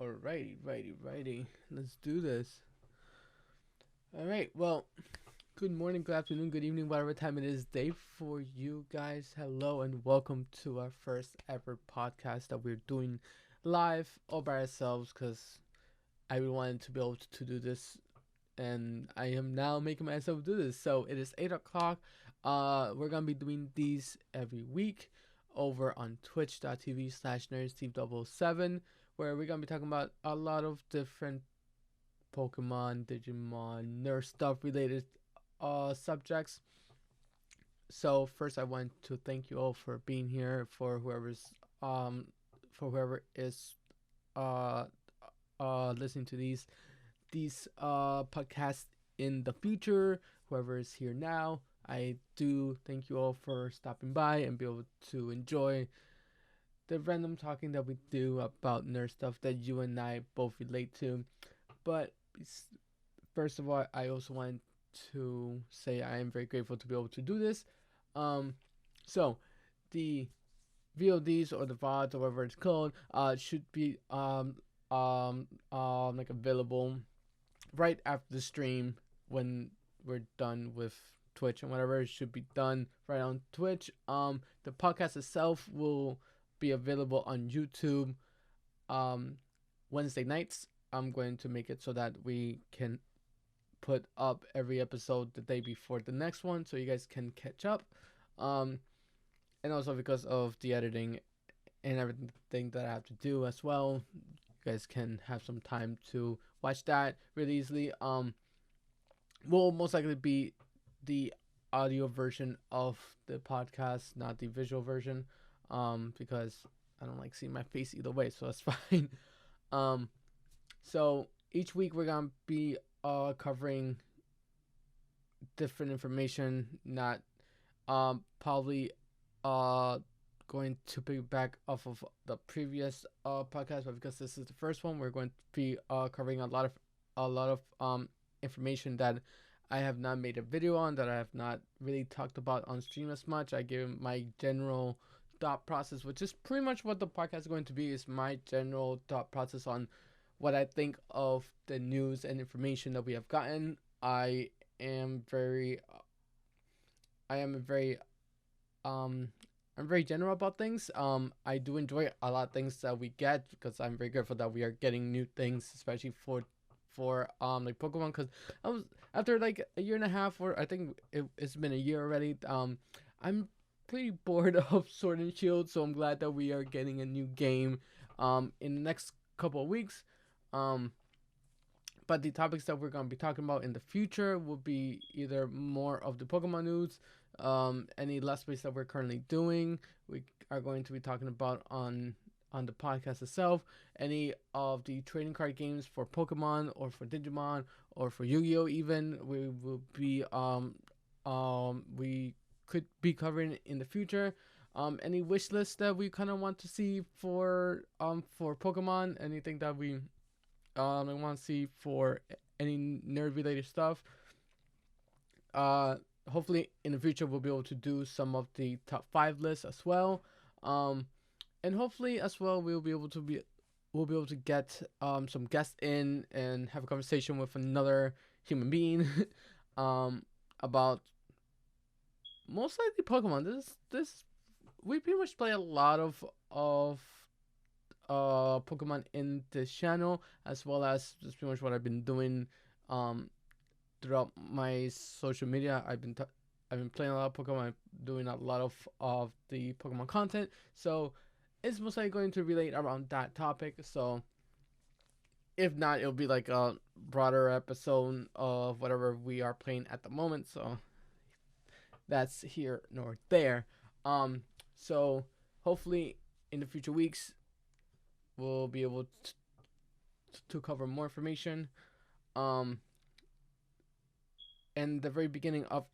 Alrighty. Let's do this. Alright, well, good morning, good afternoon, good evening, whatever time it is day for you guys. Hello and welcome to our first ever podcast that we're doing live all by ourselves because I really wanted to be able to do this and I am now making myself do this. So it is 8 o'clock. We're gonna be doing these every week over on twitch.tv/NerdySteve007 where we're gonna be talking about a lot of different Pokemon, Digimon, nerd stuff related subjects. So first I want to thank you all for being here um for whoever is uh listening to these podcasts in the future, whoever is here now. I do thank you all for stopping by and be able to enjoy the random talking that we do about nerd stuff that you and I both relate to. But first of all, I also want to say I am very grateful to be able to do this. Um, so the VODs or the VODs or whatever it's called should be like available right after the stream when we're done with Twitch and whatever. It should be done right on Twitch. The podcast itself will be available on YouTube um Wednesday nights. I'm going to make it so that we can put up every episode the day before the next one so you guys can catch up. Um and also because of the editing and everything that I have to do as well, you guys can have some time to watch that really easily. Will most likely be the audio version of the podcast, not the visual version, because I don't like seeing my face either way, so that's fine. Um, so each week we're gonna be covering different information, not probably going to piggyback off of the previous podcast, but because this is the first one, we're going to be covering a lot of information that I have not made a video on, that I have not really talked about on stream as much. I give my general thought process, which is pretty much what the podcast is going to be, is my general thought process on what I think of the news and information that we have gotten. Am very I am very um I'm very general about things. I do enjoy a lot of things that we get because I'm very grateful that we are getting new things, especially for like Pokemon. Because I was after like a year and a half, or I think it's been a year already. I'm pretty bored of Sword and Shield, so I'm glad that we are getting a new game in the next couple of weeks. Um, but the topics that we're going to be talking about in the future will be either more of the Pokemon news, any Let's Plays that we're currently doing. We are going to be talking about on the podcast itself, any of the trading card games for Pokemon or for Digimon or for Yu-Gi-Oh. Even we will be we could be covering in the future. Any wish list that we kind of want to see for Pokemon, anything that we I want to see for any nerd related stuff. Uh, Hopefully in the future we'll be able to do some of the top 5 lists as well. Um, and hopefully as well we'll be able to get some guests in and have a conversation with another human being um about most likely Pokemon. This we pretty much play a lot of Pokemon in this channel, as well as just pretty much what I've been doing um throughout my social media. I've been playing a lot of Pokemon, doing a lot of the Pokemon content, so it's mostly going to relate around that topic. So if not, it'll be like a broader episode of whatever we are playing at the moment. So that's here nor there. So hopefully in the future weeks we'll be able to cover more information. Um, and the very beginning of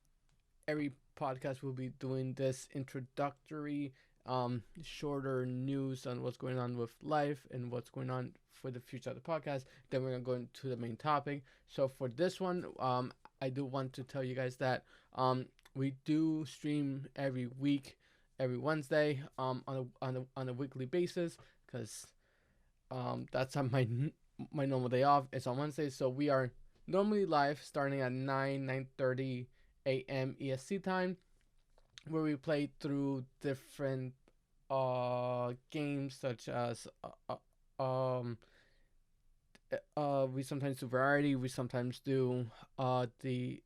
every podcast, we'll be doing this introductory, shorter news on what's going on with life and what's going on for the future of the podcast. Then we're gonna go into the main topic. So for this one, I do want to tell you guys that we do stream every week, every Wednesday, on a weekly basis, because that's on my normal day off. It's on Wednesday, so we are normally live starting at 9:30 a.m. EST time, where we play through different games such as we sometimes do variety. We sometimes do the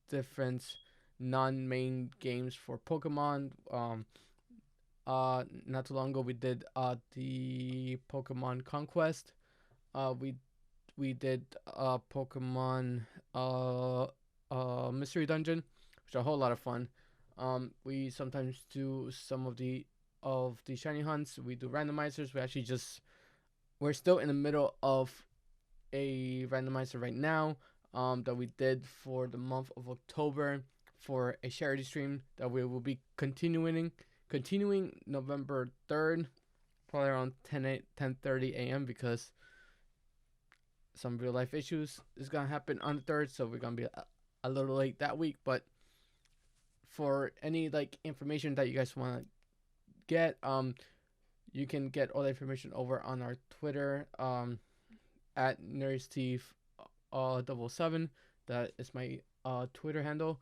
different non-main games for Pokemon. Not too long ago we did the Pokemon Conquest. We did Pokemon Mystery Dungeon, which are a whole lot of fun. We sometimes do some of the shiny hunts. We do randomizers. We're still in the middle of a randomizer right now that we did for the month of October for a charity stream that we will be continuing November 3rd, probably around 10:30 a.m. because some real life issues is gonna happen on the 3rd, so we're gonna be a little late that week. But for any like information that you guys want to get, you can get all the information over on our Twitter at NerdySteve 77. That is my Twitter handle.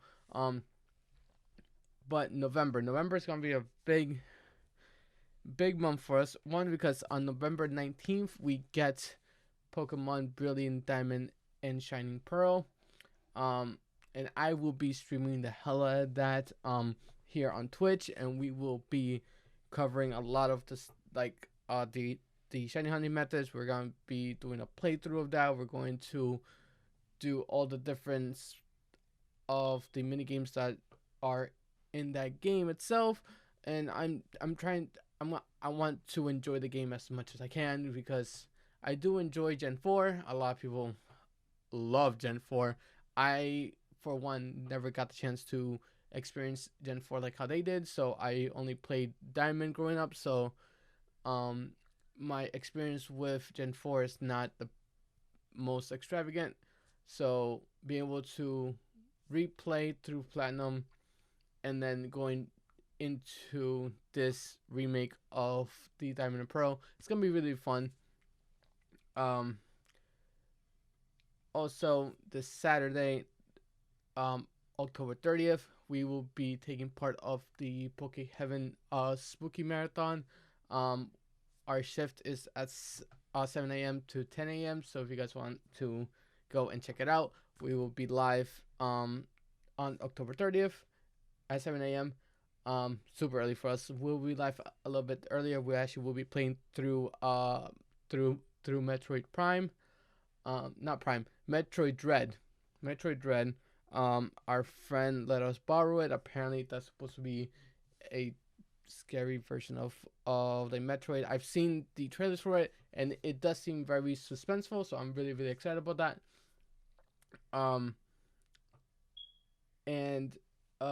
But November is gonna be a big month for us. One, because on November 19th we get Pokemon Brilliant Diamond and Shining Pearl. And I will be streaming the hell out of that here on Twitch, and we will be covering a lot of this, like the shiny hunting methods. We're gonna be doing a playthrough of that. We're going to do all the difference of the mini games that are in that game itself, and I want to enjoy the game as much as I can, because I do enjoy Gen 4. A lot of people love Gen 4. I, for one, never got the chance to experience Gen 4 like how they did, so I only played Diamond growing up, so my experience with Gen 4 is not the most extravagant, so being able to replay through Platinum and then going into this remake of the Diamond and Pearl, it's gonna be really fun. Also, this Saturday, October 30th, we will be taking part of the Poke Heaven Spooky Marathon. Our shift is at 7 a.m. to 10 a.m. So if you guys want to go and check it out, we will be live on October 30th at 7 a.m. Super early for us. We'll be live a little bit earlier. We actually will be playing through Metroid Prime. Not Prime, Metroid Dread. Metroid Dread. Our friend let us borrow it. Apparently, that's supposed to be a scary version of the Metroid. I've seen the trailers for it, and it does seem very suspenseful. So I'm really excited about that. And we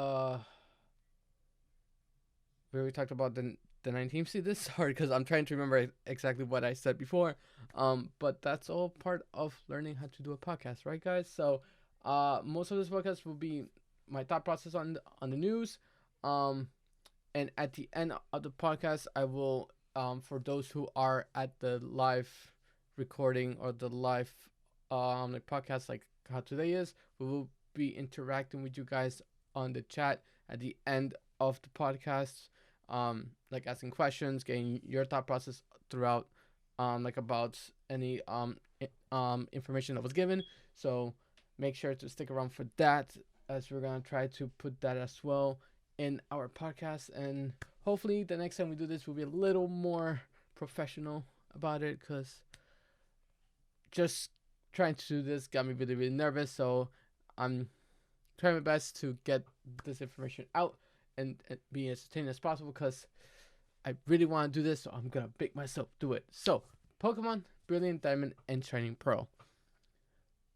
already talked about the 19th. See, this is hard because I'm trying to remember exactly what I said before. But that's all part of learning how to do a podcast, right, guys? So, most of this podcast will be my thought process on the news. And at the end of the podcast, I will, for those who are at the live recording or the live like podcast, like how today is, we will be interacting with you guys on the chat at the end of the podcast, like asking questions, getting your thought process throughout, like about any information that was given. So make sure to stick around for that, as we're gonna try to put that as well in our podcast, and hopefully the next time we do this will be a little more professional about it, because just trying to do this got me really nervous. So I'm trying my best to get this information out and be as entertaining as possible, because I really want to do this, so I'm gonna make myself do it. So Pokemon Brilliant Diamond and Shining Pearl,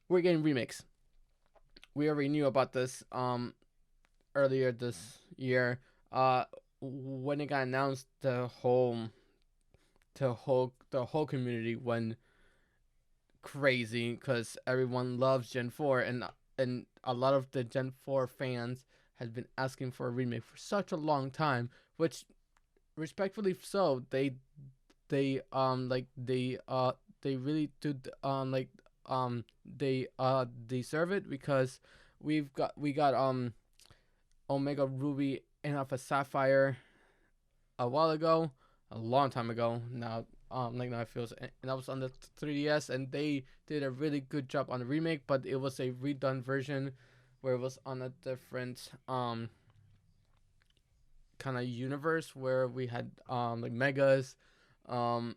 we're getting remakes. We already knew about this earlier this year. When it got announced, the whole community went crazy, because everyone loves Gen 4, and a lot of the Gen 4 fans had been asking for a remake for such a long time, which respectfully so, they they really do they deserve it, because we got Omega Ruby and Alpha Sapphire a while ago, a long time ago now. Now it feels, and that was on the 3DS, and they did a really good job on the remake, but it was a redone version where it was on a different kind of universe where we had megas, um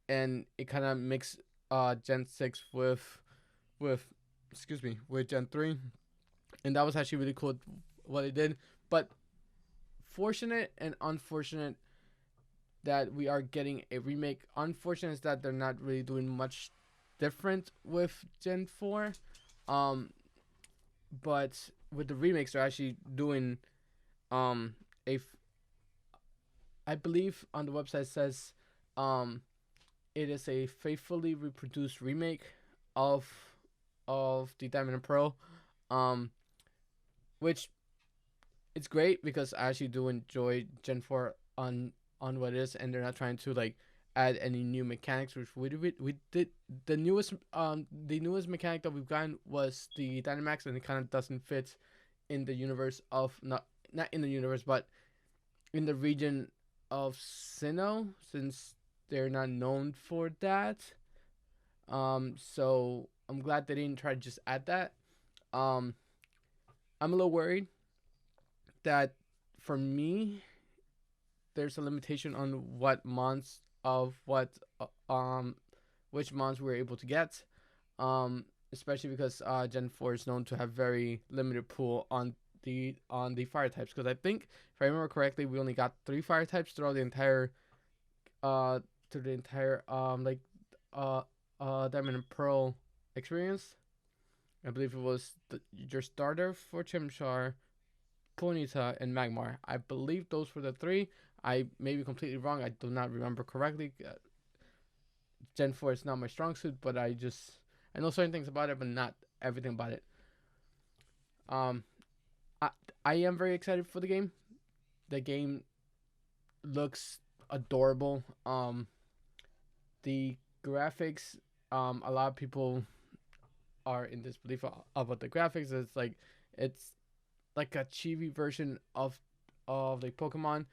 and it kind of mixed Gen 6 with excuse me, with Gen 3, and that was actually really cool what they did. But fortunate and unfortunate that we are getting a remake. Unfortunate is that they're not really doing much different with Gen 4. Um, but with the remakes, they're actually doing um a I believe on the website says um it is a faithfully reproduced remake of the Diamond and Pearl, um which it's great because I actually do enjoy Gen 4 on what it is, and they're not trying to like add any new mechanics, which we did. The newest mechanic that we've gotten was the Dynamax, and it kind of doesn't fit in the universe of not in the universe, but in the region of Sinnoh, since they're not known for that. So I'm glad they didn't try to just add that. I'm a little worried that for me, there's a limitation on what mons of what which mons we're able to get. Especially because Gen 4 is known to have very limited pool on the fire types. Because I think, if I remember correctly, we only got 3 fire types throughout the entire Diamond and Pearl experience. I believe it was your starter for Chimchar, Ponyta, and Magmar. I believe those were the 3. I may be completely wrong. I do not remember correctly. Gen 4 is not my strong suit, but I know certain things about it, but not everything about it. I I am very excited for the game. The game looks adorable. The graphics, a lot of people are in disbelief about the graphics. It's like a chibi version of the Pokemon,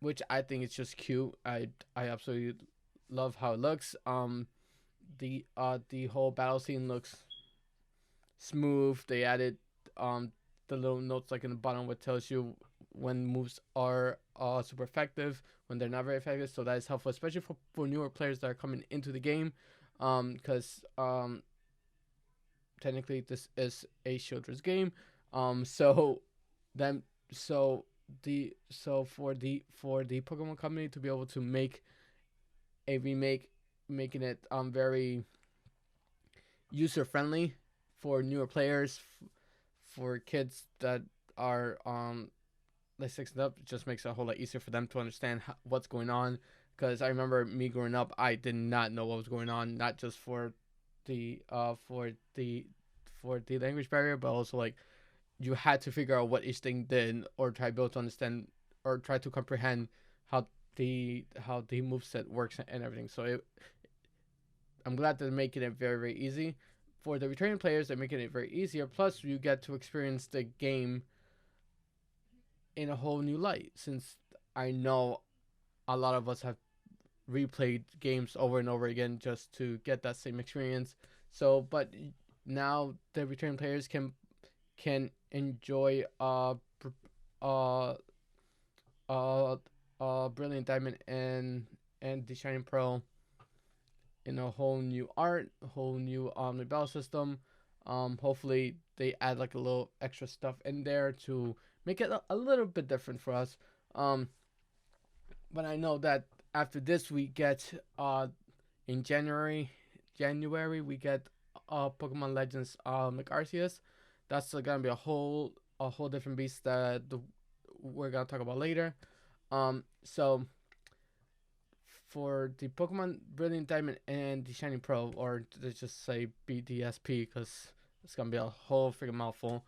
which I think is just cute. I absolutely love how it looks. The whole battle scene looks smooth. They added the little notes like in the bottom what tells you when moves are super effective, when they're not very effective. So that is helpful, especially for newer players that are coming into the game, because technically this is a children's game. So then so for the Pokemon company to be able to make a remake, making it very user friendly for newer players, for kids that are like 6 and up, it just makes it a whole lot easier for them to understand what's going on. Because I remember me growing up, I did not know what was going on, not just for the language barrier, but also like you had to figure out what each thing did, or try to be able to understand or try to comprehend how the moveset works and everything. So I'm glad they're making it very, very easy. For the returning players, they're making it very easier. Plus, you get to experience the game in a whole new light. Since I know a lot of us have replayed games over and over again just to get that same experience. So, but now the returning players can enjoy Brilliant Diamond and the Shining Pearl in a whole new art, a whole new battle system. Hopefully they add like a little extra stuff in there to make it a little bit different for us. But I know that after this we get in January we get Pokemon Legends like Arceus. That's gonna be a whole different beast that we're gonna talk about later. So for the Pokemon Brilliant Diamond and the Shining Pearl, or let's just say BDSP, because it's gonna be a whole freaking mouthful.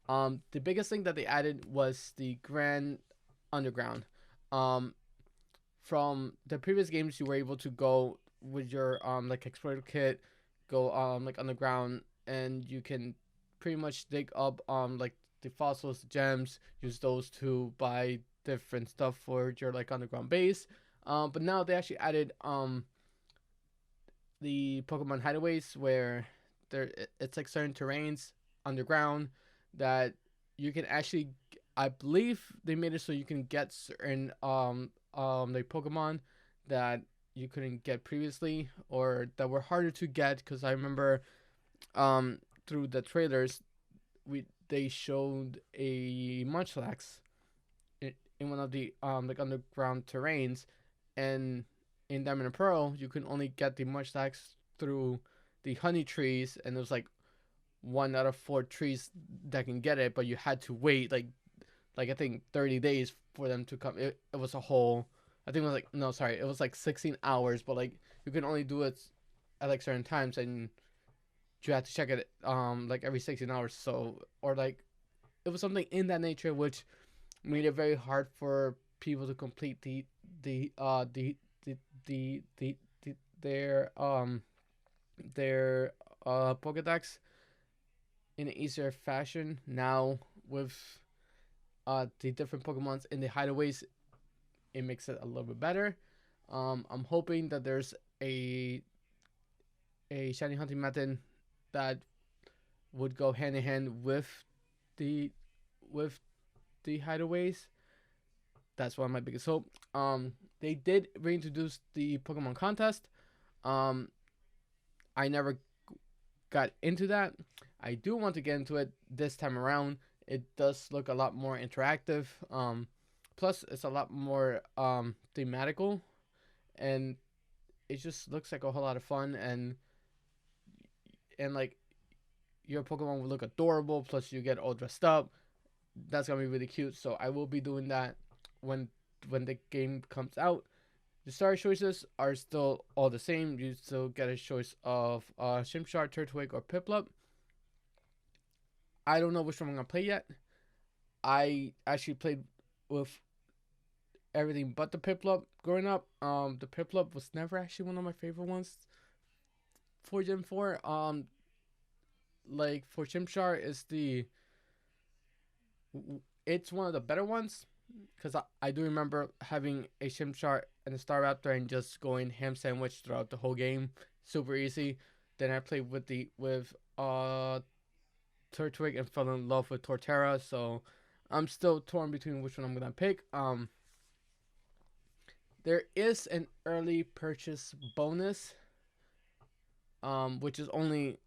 The biggest thing that they added was the Grand Underground. from the previous games, you were able to go with your like explorer kit, go like underground, and you can pretty much dig up like the fossils, the gems, use those to buy different stuff for your like underground base. But now they actually added the Pokemon hideaways where there it's like certain terrains underground that you can actually, I believe they made it so you can get certain like Pokemon that you couldn't get previously or that were harder to get, because I remember through the trailers we they showed a Munchlax in one of the like underground terrains, and in Diamond and Pearl you can only get the Munchlax through the honey trees, and it was like one out of four trees that can get it, but you had to wait like I think 30 days for them to come. It was a whole, I think it was like, no, sorry, it was like 16 hours, but like you can only do it at like certain times, and you had to check it like every 16 hours. So, or like it was something in that nature, which made it very hard for people to complete the, the their Pokedex in an easier fashion. Now with the different Pokemons in the hideaways, it makes it a little bit better. I'm hoping that there's a shiny hunting method that would go hand in hand the with the hideaways. That's one of my biggest hope. They did reintroduce the Pokemon contest. Um, I never got into that. I do want to get into it this time around. It does look a lot more interactive. Plus, it's a lot more thematical, and it just looks like a whole lot of fun. And like your Pokemon will look adorable. Plus, you get all dressed up. That's gonna be really cute. So I will be doing that when the game comes out. The star choices are still all the same. You still get a choice of Shimshar, Turtwig, or Piplup. I don't know which one I'm gonna play yet. I actually played with everything but the Piplup growing up. The Piplup was never actually one of my favorite ones for Gen 4. Like for Shimshar is it's one of the better ones, because I do remember having a Shimshar and a Staraptor and just going ham sandwich throughout the whole game, super easy. Then I played with Turtwig and fell in love with Torterra, so I'm still torn between which one I'm gonna pick. There is an early purchase bonus, which is only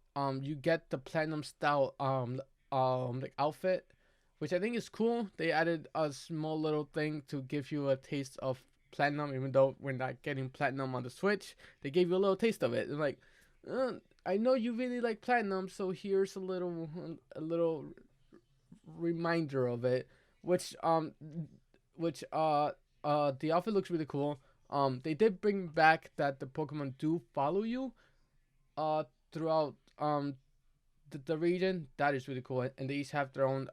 you get the platinum style like outfit, which I think is cool. They added a small little thing to give you a taste of platinum, even though we're not getting platinum on the Switch. They gave you a little taste of it. And like, I know you really like platinum, so here's a little reminder of it. Which the outfit looks really cool. They did bring back that the Pokemon do follow you throughout the region. That is really cool, and they each have their own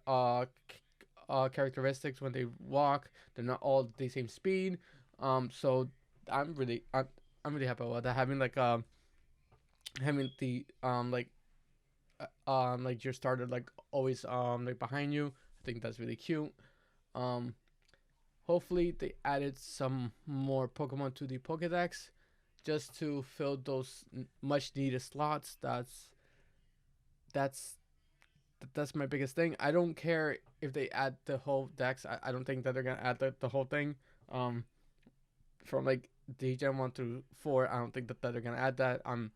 characteristics when they walk. They're not all the same speed. So I'm really happy about that. Having like having the like your starter like always like behind you. I think that's really cute. Um, Hopefully they added some more Pokemon to the Pokédex just to fill those much needed slots. That's that's my biggest thing. I don't care if they add the whole dex. I don't think that they're gonna add the whole thing. From like the Gen 1 through 4, I don't think that they're gonna add that. I'm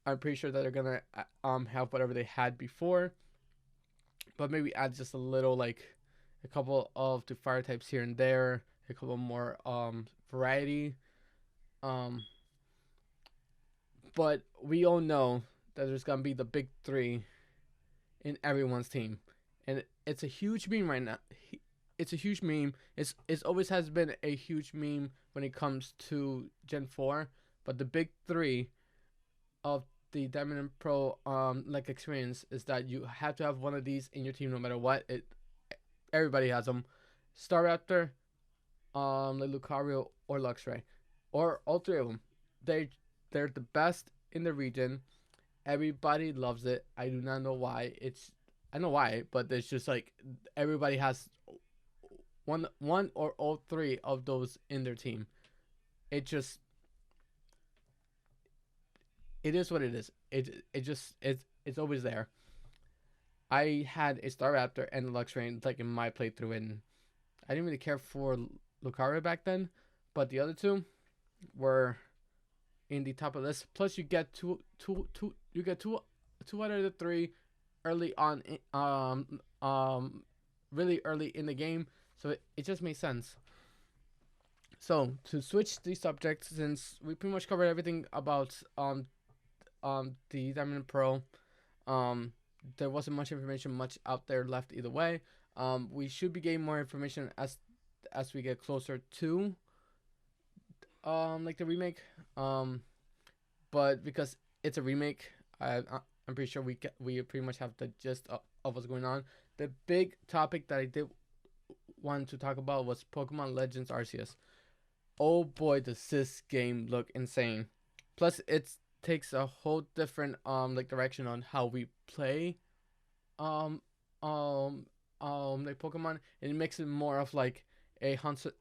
pretty sure that they're gonna have whatever they had before, but maybe add just a little, like a couple of the fire types here and there, a couple more variety. Um, but we all know that there's gonna be the big three in everyone's team, and it's a huge meme right now. It's a huge meme. It's always has been a huge meme when it comes to Gen 4, but the big three of the Diamond and Pro like experience is that you have to have one of these in your team no matter what. Everybody has them. Staraptor, like Lucario or Luxray, or all three of them. They they're the best in the region. Everybody loves it. I do not know why. I know why, but it's just like everybody has one or all three of those in their team. It just it is what it is. It's always there. I had a Staraptor and a Luxray like in my playthrough, and I didn't really care for Lucario back then, but the other two were in the top of the list. Plus, you get you get two out of the three early on, really early in the game, so it just made sense. So to switch the subject, since we pretty much covered everything about the Diamond Pro, um there wasn't much information much out there left either way. We should be getting more information as we get closer to like the remake. But because it's a remake, I'm pretty sure we pretty much have the gist of what's going on. The big topic that I did want to talk about was Pokemon Legends Arceus. Oh boy, does this game look insane! Plus, it takes a whole different like direction on how we play um um like Pokemon, and it makes it more of like a hunter.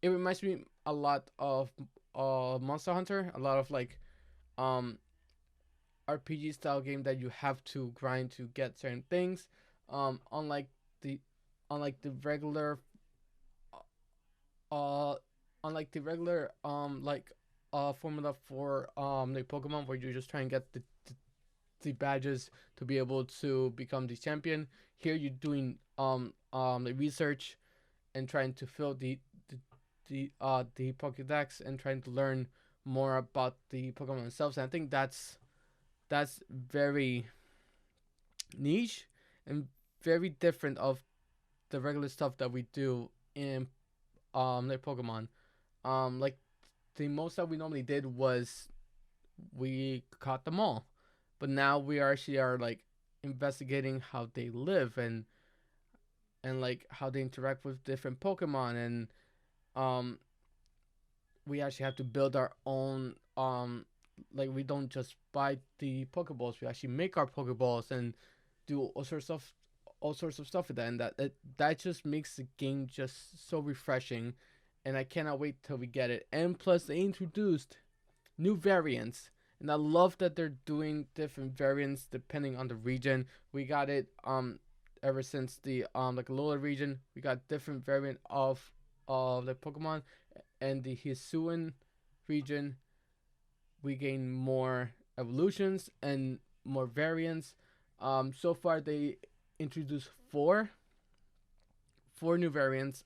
It reminds me a lot of Monster Hunter, a lot of like um RPG style game that you have to grind to get certain things. Unlike the regular uh unlike the regular like formula for the Pokemon where you just try and get the badges to be able to become the champion. Here you're doing the research and trying to fill the Pokédex and trying to learn more about the Pokemon themselves. And I think that's very niche and very different of the regular stuff that we do in like Pokemon. Like the most that we normally did was we caught them all, but now we actually are like investigating how they live and like how they interact with different Pokemon, and um we actually have to build our own like we don't just buy the Pokeballs, we actually make our Pokeballs and do all sorts of stuff with that, and that just makes the game just so refreshing, and I cannot wait till we get it. And plus, they introduced new variants, and I love that they're doing different variants depending on the region. We got it ever since the like Alola region. We got different variant of the Pokemon, and the Hisuian region we gain more evolutions and more variants. So far they introduced four new variants.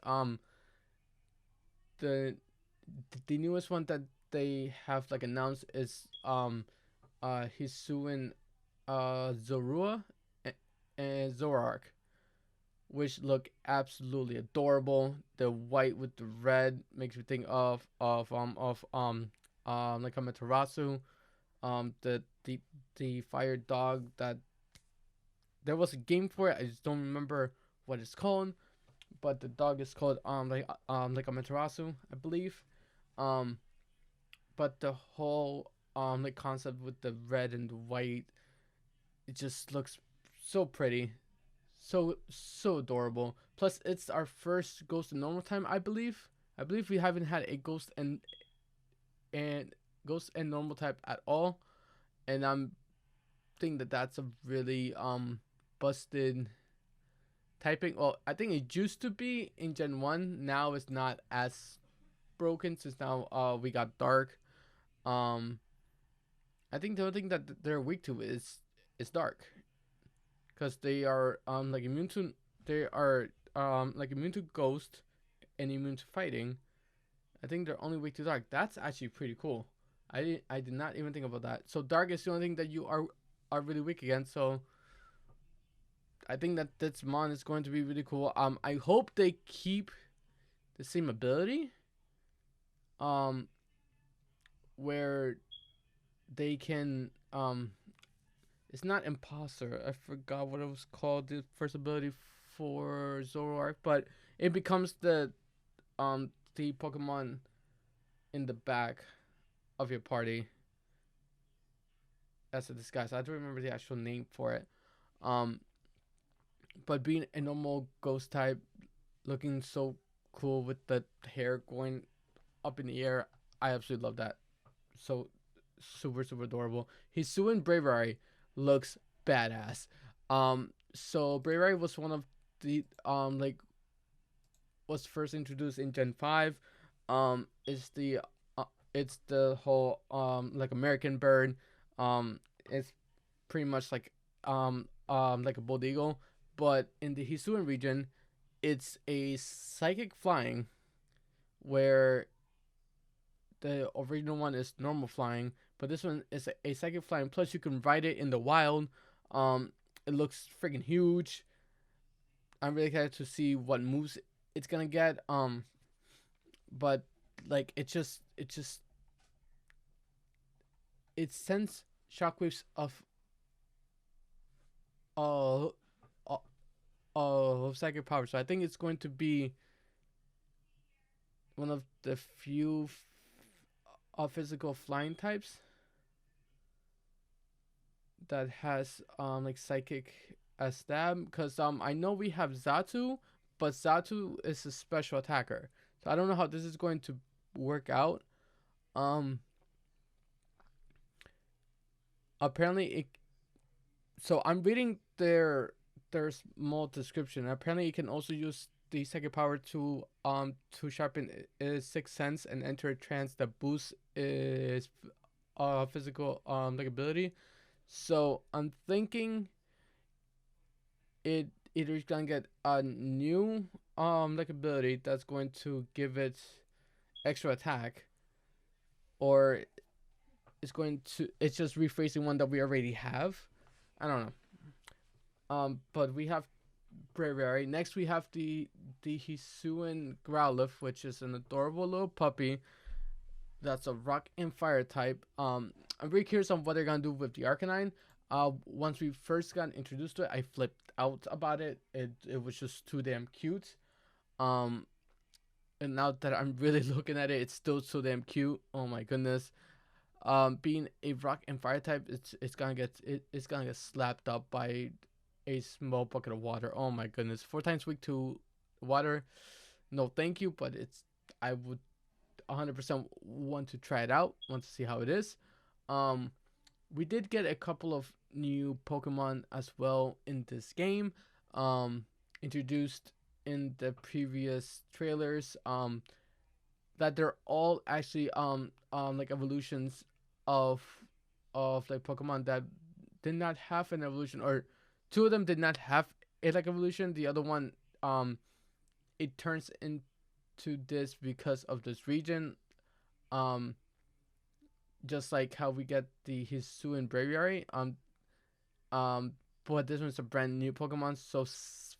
The the newest one that they have like announced is Hisuian Zorua and Zoroark, which look absolutely adorable. The white with the red makes me think of like a Matarasu. The fire dog that there was a game for it. I just don't remember what it's called, but the dog is called like a Matarasu, I believe. Um, but the whole like concept with the red and the white, it just looks so pretty, so adorable. Plus, it's our first Ghost in Normal Time, I believe. I believe we haven't had a and Ghost and Normal type at all, and I'm think that that's a really busted typing. Well, I think it used to be in Gen 1. Now it's not as broken since now we got Dark. Um, I think the only thing that they're weak to is Dark, because they are like immune to they are like immune to Ghost and immune to fighting. I think they're only weak to Dark. That's actually pretty cool. I did not even think about that. So Dark is the only thing that you are really weak against. So I think that this mon is going to be really cool. I hope they keep the same ability. Um, where they can it's not Imposter. I forgot what it was called. The first ability for Zoroark, but it becomes the the Pokemon in the back of your party as a disguise. I don't remember the actual name for it. Um, but being a normal ghost type, looking so cool with the hair going up in the air, I absolutely love that. So super super adorable. Hisuian Braviary looks badass. So Braviary was one of the like was first introduced in Gen 5. It's the whole like American bird. It's pretty much like a bald eagle, but in the Hisuian region, it's a psychic flying, where the original one is normal flying, but this one is a psychic flying. Plus, you can ride it in the wild. It looks freaking huge. I'm really excited to see what moves it's gonna get. But like it sends shockwaves uh, uh of psychic power. So I think it's going to be one of the few physical flying types that has like psychic as stab. Because I know we have Zatu, but Zatu is a special attacker. So I don't know how this is going to work out. Apparently it. So I'm reading their small description. Apparently, it can also use the psychic power to sharpen his sixth sense and enter a trance that boosts his physical like ability. So I'm thinking it either is gonna get a new like ability that's going to give it extra attack, or it's just rephrasing one that we already have. I don't know. But we have Braviary. Next, we have the Hisuian Growlithe, which is an adorable little puppy. That's a rock and fire type. I'm really curious on what they're gonna do with the Arcanine. Once we first got introduced to it, I flipped out about it. It was just too damn cute. Um, and now that I'm really looking at it, it's still so damn cute. Oh my goodness. Being a rock and fire type, it's gonna get slapped up by a small bucket of water. Oh my goodness, 4 times weak to water. No, thank you. But I would 100% want to try it out. Want to see how it is. We did get a couple of new Pokemon as well in this game. Introduced in the previous trailers. That they're all actually like evolutions of like Pokemon that did not have an evolution, or two of them did not have a like evolution. The other one it turns into this because of this region. Um just like how we get the Hisuian Braviary. But this one's a brand new Pokemon. So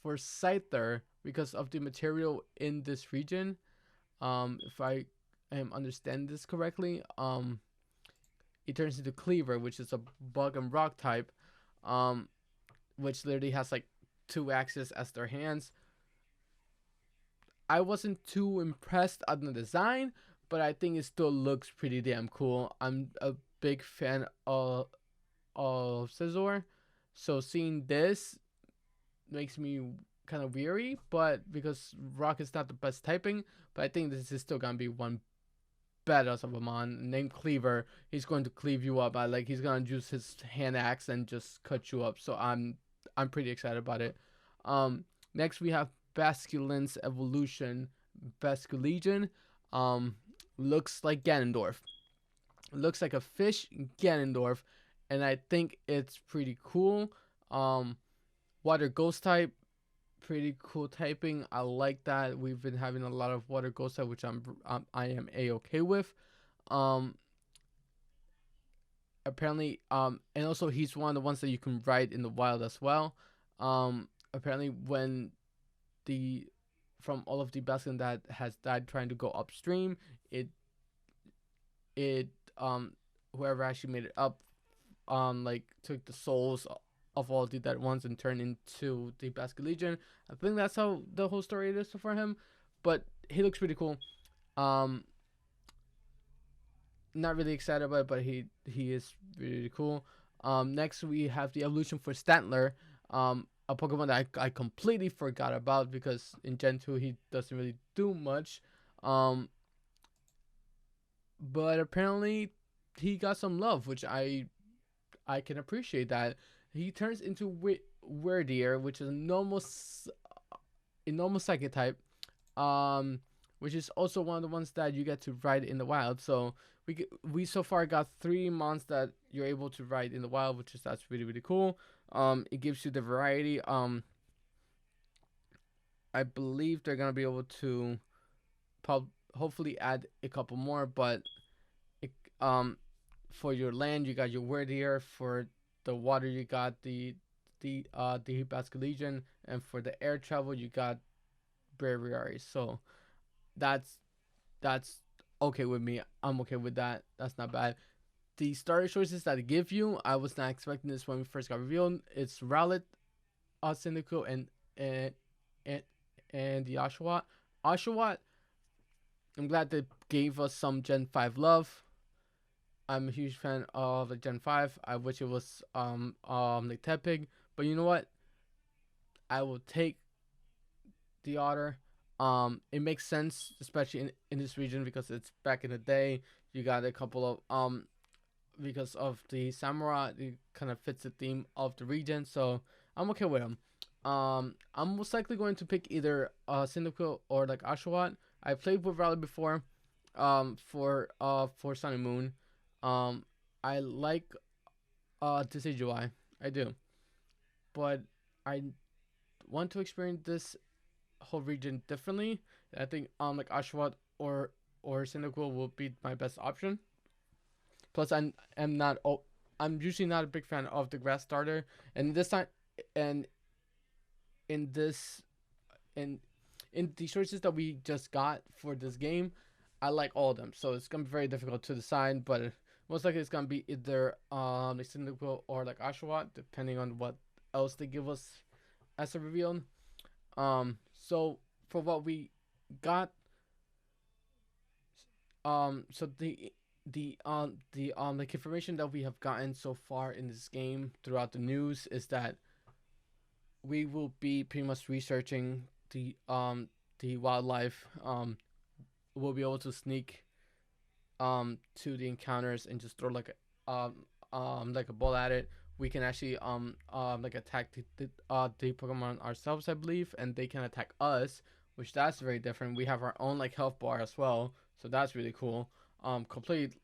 for Scyther, because of the material in this region, if I am understand this correctly, it turns into Cleaver, which is a bug and rock type, which literally has like 2 axes as their hands. I wasn't too impressed on the design, but I think it still looks pretty damn cool. I'm a big fan of Scizor, so seeing this makes me kind of weary, but because rock is not the best typing, but I think this is still gonna be one badass of a mon named Cleaver. He's going to cleave you up. He's gonna use his hand axe and just cut you up. So I'm pretty excited about it. Next we have Basculin's evolution, Basculegion. Looks like Ganondorf. Looks like a fish Ganondorf, and I think it's pretty cool. Water ghost type, pretty cool typing. I like that. We've been having a lot of water ghost type, which I am a-okay with. Apparently, and also he's one of the ones that you can ride in the wild as well. Apparently when from all of the Basculin that has died trying to go upstream, it whoever actually made it up like took the souls of all the dead ones and turned into the Basculegion. I think that's how the whole story is for him, but he looks pretty cool. Um, not really excited about it, but he is really cool. Next we have the evolution for Stantler, a Pokemon that I completely forgot about because in Gen 2 he doesn't really do much. Um, but apparently he got some love, which I can appreciate that. He turns into Weirdier, which is a normal psychic type, um, which is also one of the ones that you get to ride in the wild. So we so far got 3 months that you're able to ride in the wild, which is that's really really cool. It gives you the variety. I believe they're gonna be able to hopefully add a couple more, but it, for your land you got your word here. For the water you got the Basculegion, and for the air travel you got Breviary. So that's that's okay with me. I'm okay with that. That's not bad. The starter choices that it give you, I was not expecting this when we first got revealed. It's Rowlet, Cyndaquil, and and and the Oshawott. Oshawott, I'm glad they gave us some Gen 5 love. I'm a huge fan of the Gen 5. I wish it was like Tepig, but you know what? I will take the Otter. It makes sense, especially in this region because it's back in the day. You got a couple of because of the samurai, it kind of fits the theme of the region, so I'm okay with them. I'm most likely going to pick either Cyndaquil or like Oshawott. I played with Raleigh before, for Sun and Moon. Um, I like Decidueye, I do, but I want to experience this whole region differently. I think like Oshawott or Cyndaquil will be my best option. Plus, am not. Oh, I'm usually not a big fan of the grass starter, and this time, and in this, in in the choices that we just got for this game, I like all of them. So it's gonna be very difficult to decide, but most likely it's gonna be either like Cyndaquil or like Oshawott, depending on what else they give us as a reveal. So for what we got, so the like information that we have gotten so far in this game throughout the news is that we will be pretty much researching the wildlife. We'll be able to sneak to the encounters and just throw like a ball at it. We can actually like attack the Pokemon ourselves, I believe, and they can attack us, which that's very different. We have our own like health bar as well, so that's really cool.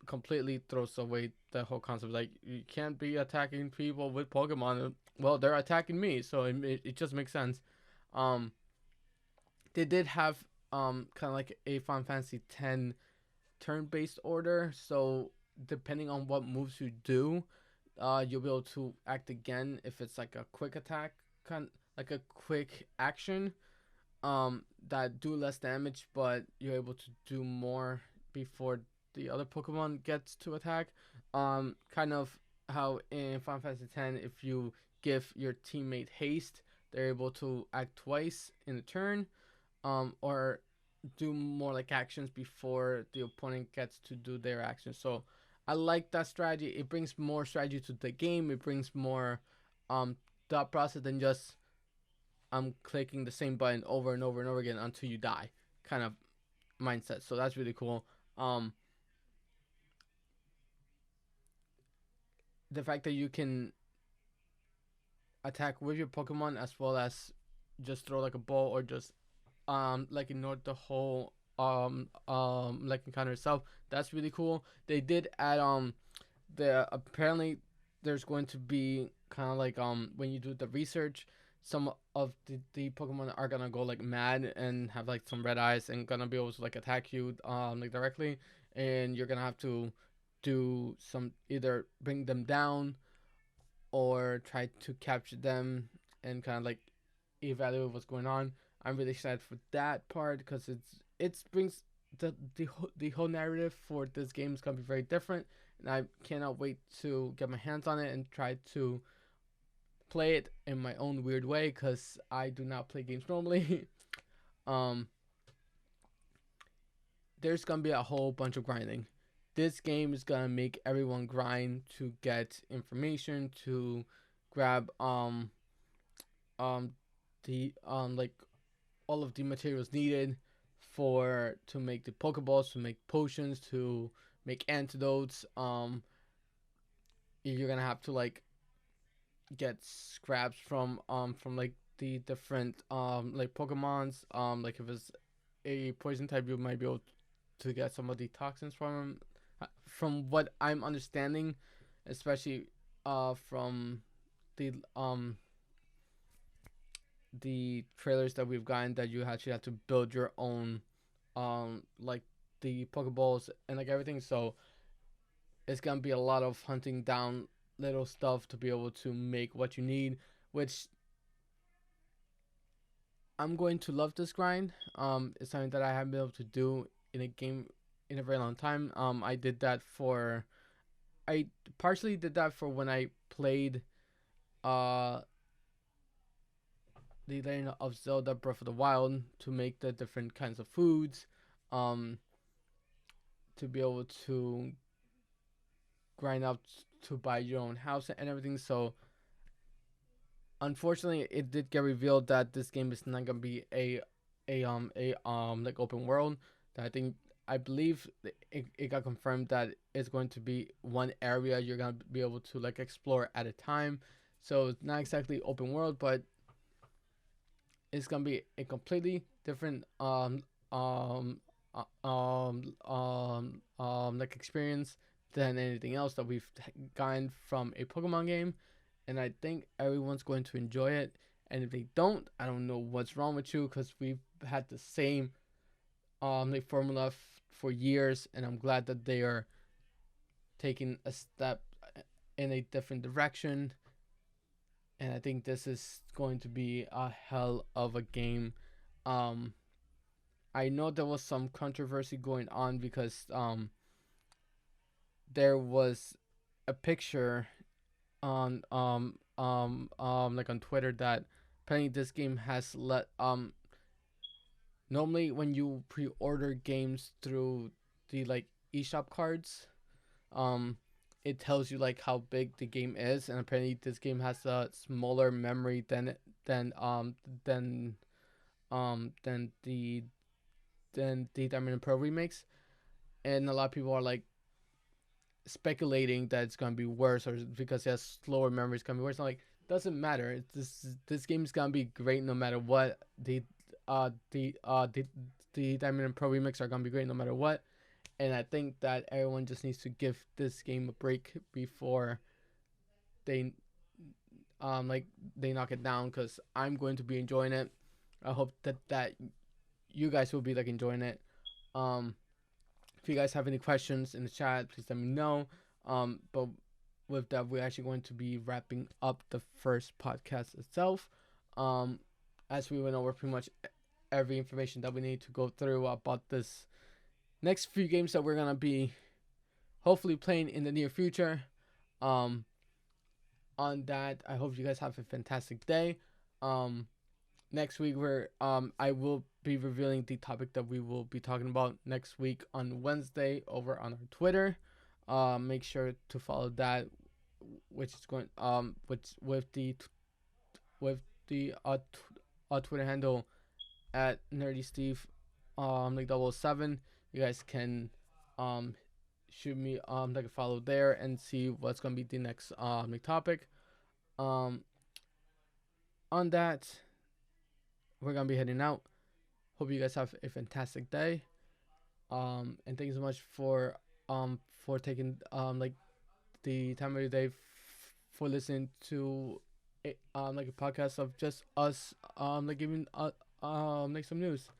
Completely throws away the whole concept. Like you can't be attacking people with Pokemon. Well, they're attacking me, so it just makes sense. Um, they did have kind of like a Final Fantasy X turn-based order, so depending on what moves you do, you'll be able to act again if it's like a quick attack, like a quick action, that do less damage, but you're able to do more before the other Pokemon gets to attack. Kind of how in Final Fantasy X, if you give your teammate haste, they're able to act twice in a turn, or do more like actions before the opponent gets to do their actions. So I like that strategy. It brings more strategy to the game. It brings more thought process than just I'm clicking the same button over and over and over again until you die kind of mindset. So that's really cool. The fact that you can attack with your Pokemon as well as just throw like a ball or just like ignore the whole like encounter itself. That's really cool. They did add the apparently there's going to be kind of like when you do the research, some of the Pokemon are gonna go like mad and have like some red eyes and gonna be able to like attack you like directly, and you're gonna have to do some either bring them down or try to capture them and kind of like evaluate what's going on. I'm really excited for that part because it brings the whole narrative for this game is gonna be very different, and I cannot wait to get my hands on it and try to play it in my own weird way because I do not play games normally. um, there's gonna be a whole bunch of grinding. This game is gonna make everyone grind to get information, to grab um the like all of the materials needed for to make the pokeballs, to make potions, to make antidotes. You're gonna have to like get scraps from like the different like Pokemons. Like if it's a poison type, you might be able to get some of the toxins from them. From what I'm understanding, especially from the the trailers that we've gotten, that you actually have to build your own like the Pokeballs and like everything. So it's gonna be a lot of hunting down little stuff to be able to make what you need, which I'm going to love this grind. It's something that I haven't been able to do in a game in a very long time. I partially did that for when I played uh the Legend of Zelda Breath of the Wild, to make the different kinds of foods, um, to be able to grind out to buy your own house and everything. So unfortunately, it did get revealed that this game is not gonna be a like open world. That I believe it got confirmed that it's going to be one area you're gonna be able to like explore at a time. So it's not exactly open world, but it's gonna be a completely different like experience than anything else that we've gotten from a Pokemon game, and I think everyone's going to enjoy it. And if they don't, I don't know what's wrong with you, because we've had the same like formula for years, and I'm glad that they are taking a step in a different direction. And I think this is going to be a hell of a game. Um, I know there was some controversy going on because there was a picture on like on Twitter that apparently this game has let normally when you pre-order games through the like eShop cards, um it tells you like how big the game is, and apparently this game has a smaller memory than than than the Diamond and Pearl remakes. And a lot of people are like speculating that it's gonna be worse, or because it has slower memory it's gonna be worse. I'm like, doesn't matter. This game is gonna be great no matter what. Uh the uh the the Diamond and Pearl remakes are gonna be great no matter what. And I think that everyone just needs to give this game a break before they like they knock it down, because I'm going to be enjoying it. I hope that you guys will be like enjoying it. Um, if you guys have any questions in the chat, please let me know. But with that, we're actually going to be wrapping up the first podcast itself. Um, as we went over pretty much every information that we need to go through about this next few games that we're gonna be hopefully playing in the near future. Um, on that, I hope you guys have a fantastic day. Um, next week I will be revealing the topic that we will be talking about next week on Wednesday over on our Twitter. Make sure to follow that, which is going which with the Twitter handle at NerdySteve like 007. You guys can shoot me like a follow there and see what's gonna be the next like topic. Um, on that, we're gonna be heading out. Hope you guys have a fantastic day. And thank you so much for taking like the time of your day for listening to like a podcast of just us like giving like some news.